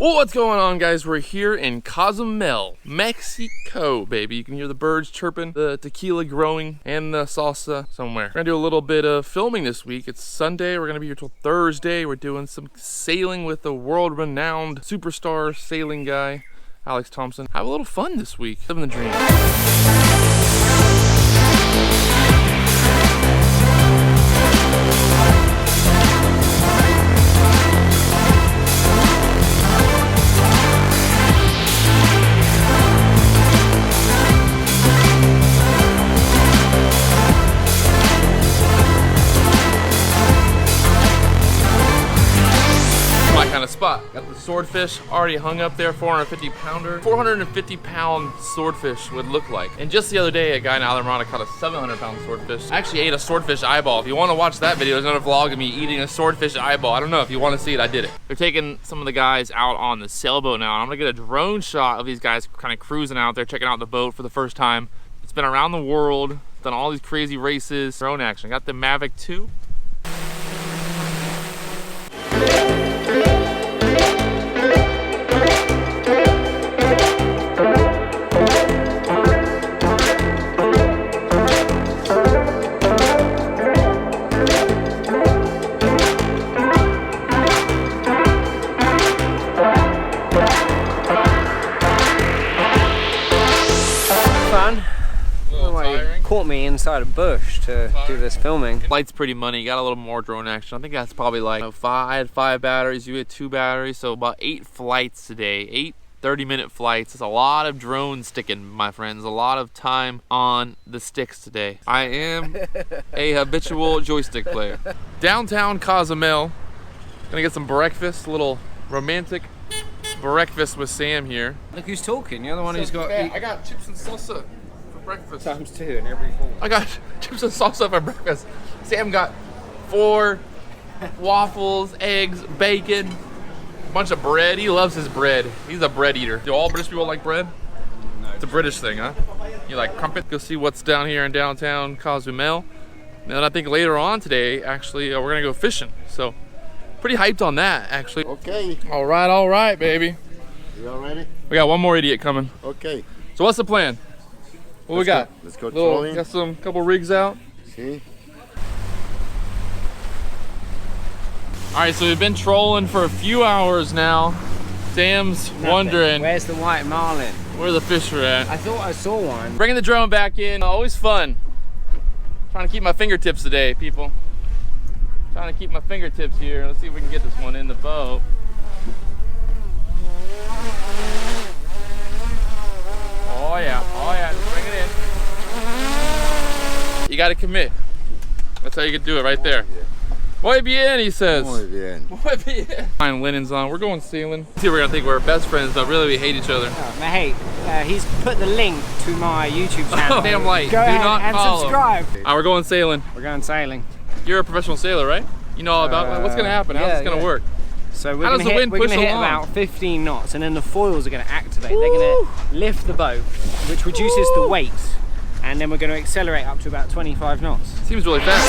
What's going on, guys? We're here in Cozumel, Mexico, baby. You can hear the birds chirping, the tequila growing, and the salsa somewhere. We're gonna do a little bit of filming this week. It's Sunday. We're gonna be here till Thursday. We're doing some sailing with the world-renowned superstar sailing guy, Alex Thompson. Have a little fun this week. Living the dream. Kind of spot. Got the swordfish already hung up there, 450 pounder. 450 pound swordfish would look like. And just the other day, a guy in Alamorada caught a 700 pound swordfish. I actually ate a swordfish eyeball. If you want to watch that video, there's another vlog of me eating a swordfish eyeball. I don't know if you want to see it, I did it. They're taking some of the guys out on the sailboat now, and I'm gonna get a drone shot of these guys kind of cruising out there, checking out the boat for the first time. It's been around the world, done all these crazy races. Drone action. Got the Mavic 2. Caught me inside a bush to do this filming. Light's pretty money. Got a little more drone action. I think that's probably like I had 5 batteries, you had 2 batteries, so about 8 flights today. 8 30-minute flights. It's a lot of drone sticking, my friends. A lot of time on the sticks today. I am a habitual joystick player. Downtown Cozumel. Gonna get some breakfast, a little romantic breakfast with Sam here. Look who's talking. You're the one who's got. I got chips and salsa. Breakfast. Times 2 in every form. I got chips and salsa for breakfast. Sam got 4 waffles, eggs, bacon, a bunch of bread. He loves his bread. He's a bread eater. Do all British people like bread? No. It's a British thing, huh? You like crumpet? Go see what's down here in downtown Cozumel. And then I think later on today, actually, we're gonna go fishing. So, pretty hyped on that, actually. Okay. All right, baby. You all ready? We got one more idiot coming. Okay. So what's the plan? What we got? Let's go trolling. Got some couple rigs out. See? All right, so we've been trolling for a few hours now. Sam's wondering Where's the white marlin? where the fish are at. I thought I saw one. Bringing the drone back in, always fun. Trying to keep my fingertips today, people. Trying to keep my fingertips here. Let's see if we can get this one in the boat. Oh yeah, just bring it in. You gotta commit. That's how you can do it right there. Muy bien, he says. Muy bien. Muy bien. Fine linens on, we're going sailing. See, we're gonna think we're best friends, but really we hate each other. Oh, hey, he's put the link to my YouTube channel. Damn light. Go Do ahead not and follow. subscribe. All right, we're going sailing. We're going sailing. You're a professional sailor, right? You know all about what's gonna happen, how's this gonna work? So we're going to hit about 15 knots, and then the foils are going to activate. They're going to lift the boat, which reduces the weight, and then we're going to accelerate up to about 25 knots. Seems really fast.